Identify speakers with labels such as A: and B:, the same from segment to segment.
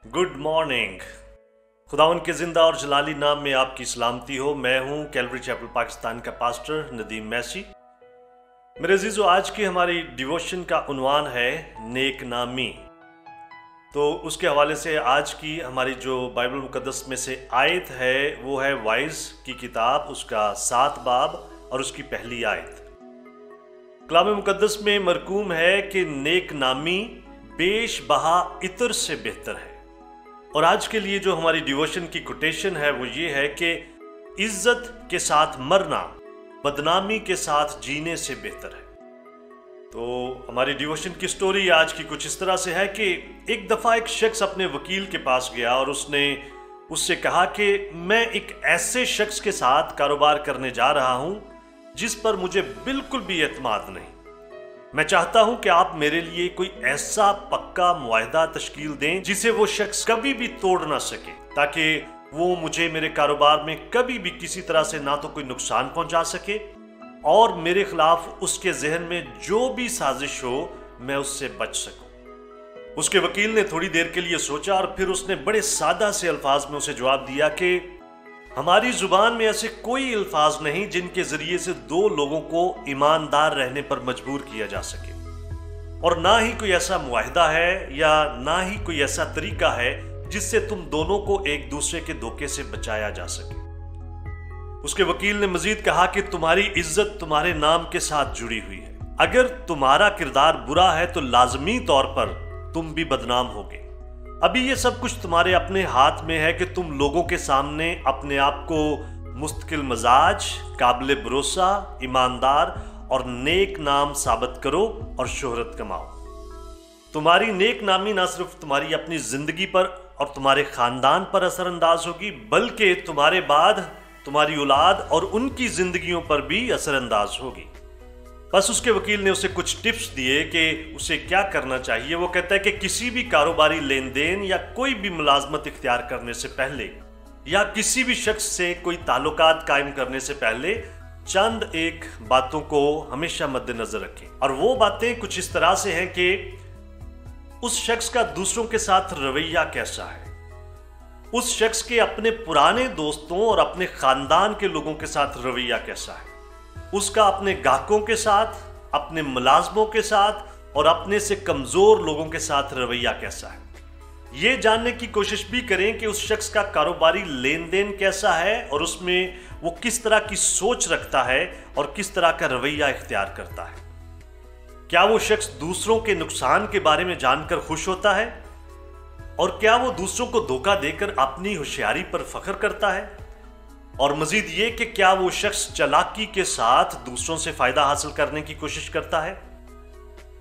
A: Good morning. खुदावन के जिंदा और जलाली नाम में आपकी सलामती हो। मैं हूं कैलवरी चैपल पाकिस्तान का पास्टर नदीम मैसी। मेरे अजीजो, आज की हमारी डिवोशन का उन्वान है नेक नामी। तो उसके हवाले से आज की हमारी जो बाइबल मुकद्दस में से आयत है वो है वाइज की किताब, उसका 7 बाब और उसकी पहली आयत। कलाम मुकद्दस में मरकूम है कि नेक नामी बेश बहा इतर से बेहतर है। और आज के लिए जो हमारी डिवोशन की कोटेशन है वो ये है कि इज्जत के साथ मरना बदनामी के साथ जीने से बेहतर है। तो हमारी डिवोशन की स्टोरी आज की कुछ इस तरह से है कि एक दफ़ा एक शख्स अपने वकील के पास गया और उसने उससे कहा कि मैं एक ऐसे शख्स के साथ कारोबार करने जा रहा हूं जिस पर मुझे बिल्कुल भी एतमाद नहीं। मैं चाहता हूं कि आप मेरे लिए कोई ऐसा पक्का मुआहदा तश्कील दें जिसे वो शख्स कभी भी तोड़ ना सके, ताकि वो मुझे मेरे कारोबार में कभी भी किसी तरह से ना तो कोई नुकसान पहुंचा सके और मेरे खिलाफ उसके जहन में जो भी साजिश हो मैं उससे बच सकूं। उसके वकील ने थोड़ी देर के लिए सोचा और फिर उसने बड़े सादा से अल्फाज में उसे जवाब दिया कि हमारी जुबान में ऐसे कोई अल्फाज नहीं जिनके जरिए से दो लोगों को ईमानदार रहने पर मजबूर किया जा सके, और ना ही कोई ऐसा मुआहदा है या ना ही कोई ऐसा तरीका है जिससे तुम दोनों को एक दूसरे के धोखे से बचाया जा सके। उसके वकील ने मजीद कहा कि तुम्हारी इज्जत तुम्हारे नाम के साथ जुड़ी हुई है। अगर तुम्हारा किरदार बुरा है तो लाजमी तौर पर तुम भी बदनाम होगे। अभी ये सब कुछ तुम्हारे अपने हाथ में है कि तुम लोगों के सामने अपने आप को मुस्तकिल मजाज, काबिल भरोसा, ईमानदार और नेक नाम साबित करो और शोहरत कमाओ। तुम्हारी नेक नामी ना सिर्फ तुम्हारी अपनी जिंदगी पर और तुम्हारे खानदान पर असरअंदाज होगी, बल्कि तुम्हारे बाद तुम्हारी औलाद और उनकी जिंदगियों पर भी असरअंदाज होगी। बस उसके वकील ने उसे कुछ टिप्स दिए कि उसे क्या करना चाहिए। वो कहता है कि किसी भी कारोबारी लेन देन या कोई भी मुलाजमत इख्तियार करने से पहले या किसी भी शख्स से कोई ताल्लुकात कायम करने से पहले चंद एक बातों को हमेशा मद्देनजर रखें। और वो बातें कुछ इस तरह से हैं कि उस शख्स का दूसरों के साथ रवैया कैसा है, उस शख्स के अपने पुराने दोस्तों और अपने खानदान के लोगों के साथ रवैया कैसा है, उसका अपने गाहकों के साथ, अपने मुलाजमों के साथ और अपने से कमजोर लोगों के साथ रवैया कैसा है। यह जानने की कोशिश भी करें कि उस शख्स का कारोबारी लेन देन कैसा है और उसमें वो किस तरह की सोच रखता है और किस तरह का रवैया इख्तियार करता है। क्या वो शख्स दूसरों के नुकसान के बारे में जानकर खुश होता है और क्या वो दूसरों को धोखा देकर अपनी होशियारी पर फख्र करता है, और मजीद ये कि क्या वो शख्स चालाकी के साथ दूसरों से फायदा हासिल करने की कोशिश करता है।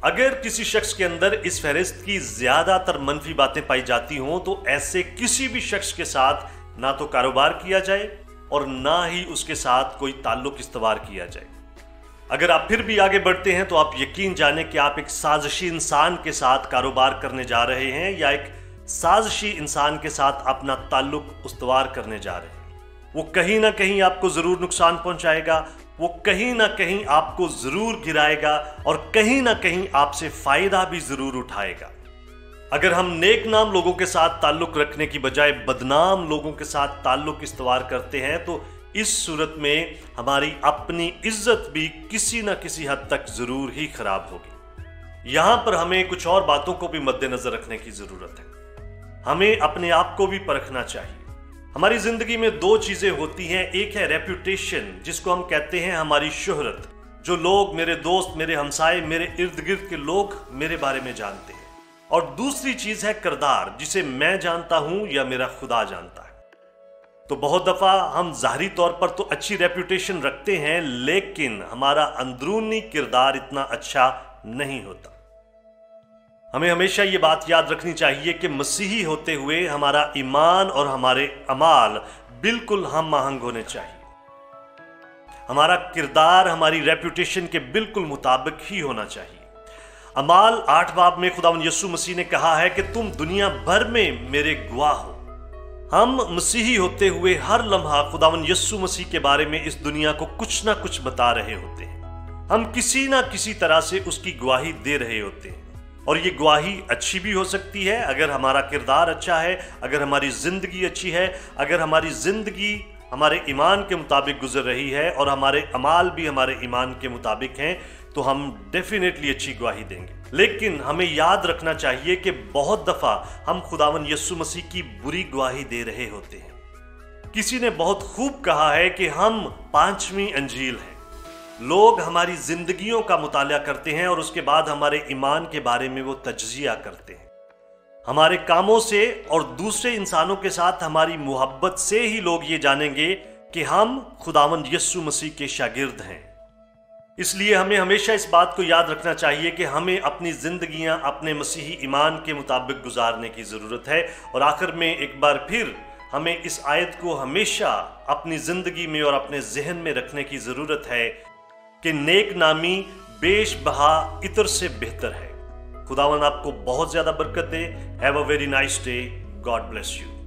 A: अगर किसी शख्स के अंदर इस फहरिस्त की ज्यादातर मनफी बातें पाई जाती हों तो ऐसे किसी भी शख्स के साथ ना तो कारोबार किया जाए और ना ही उसके साथ कोई ताल्लुक इस्तवार किया जाए। अगर आप फिर भी आगे बढ़ते हैं तो आप यकीन जाने कि आप एक साजिशी इंसान के साथ कारोबार करने जा रहे हैं या एक साजिशी इंसान के साथ अपना ताल्लुक इस्तवार करने जा रहे हैं। वो कहीं ना कहीं आपको जरूर नुकसान पहुंचाएगा, वो कहीं ना कहीं आपको जरूर गिराएगा और कहीं ना कहीं आपसे फायदा भी जरूर उठाएगा। अगर हम नेक नाम लोगों के साथ ताल्लुक रखने की बजाय बदनाम लोगों के साथ ताल्लुक इस्तवार करते हैं तो इस सूरत में हमारी अपनी इज्जत भी किसी ना किसी हद तक जरूर ही खराब होगी। यहां पर हमें कुछ और बातों को भी मद्देनजर रखने की जरूरत है। हमें अपने आप को भी परखना चाहिए। हमारी जिंदगी में दो चीजें होती हैं। एक है रेप्यूटेशन, जिसको हम कहते हैं हमारी शोहरत, जो लोग, मेरे दोस्त, मेरे हमसाए, मेरे इर्द गिर्द के लोग मेरे बारे में जानते हैं। और दूसरी चीज है किरदार, जिसे मैं जानता हूं या मेरा खुदा जानता है। तो बहुत दफा हम जाहिरी तौर पर तो अच्छी रेप्यूटेशन रखते हैं, लेकिन हमारा अंदरूनी किरदार इतना अच्छा नहीं होता। हमें हमेशा ये बात याद रखनी चाहिए कि मसीही होते हुए हमारा ईमान और हमारे अमाल बिल्कुल हम आहंग होने चाहिए। हमारा किरदार हमारी रेप्यूटेशन के बिल्कुल मुताबिक ही होना चाहिए। अमाल 8 बाब में खुदावंद यीशु मसीह ने कहा है कि तुम दुनिया भर में मेरे गवाह हो। हम मसीही होते हुए हर लम्हा खुदावंद यीशु मसीह के बारे में इस दुनिया को कुछ ना कुछ बता रहे होते हैं। हम किसी ना किसी तरह से उसकी गवाही दे रहे होते हैं। और ये गवाही अच्छी भी हो सकती है अगर हमारा किरदार अच्छा है, अगर हमारी ज़िंदगी अच्छी है, अगर हमारी ज़िंदगी हमारे ईमान के मुताबिक गुजर रही है और हमारे अमाल भी हमारे ईमान के मुताबिक हैं, तो हम डेफिनेटली अच्छी गवाही देंगे। लेकिन हमें याद रखना चाहिए कि बहुत दफ़ा हम खुदावन यीशु मसीह की बुरी गवाही दे रहे होते हैं। किसी ने बहुत खूब कहा है कि हम 5वीं अंजील हैं। लोग हमारी जिंदगियों का मुताला करते हैं और उसके बाद हमारे ईमान के बारे में वो तज्जिया करते हैं। हमारे कामों से और दूसरे इंसानों के साथ हमारी मोहब्बत से ही लोग ये जानेंगे कि हम खुदावंद यीशु मसीह के शागिर्द हैं। इसलिए हमें हमेशा इस बात को याद रखना चाहिए कि हमें अपनी जिंदगियां अपने मसीही ईमान के मुताबिक गुजारने की ज़रूरत है। और आखिर में एक बार फिर हमें इस आयत को हमेशा अपनी ज़िंदगी में और अपने जहन में रखने की ज़रूरत है कि नेक नामी बेशबहा इतर से बेहतर है। खुदावन आपको बहुत ज़्यादा बरकत दे। Have a very nice day. God bless you.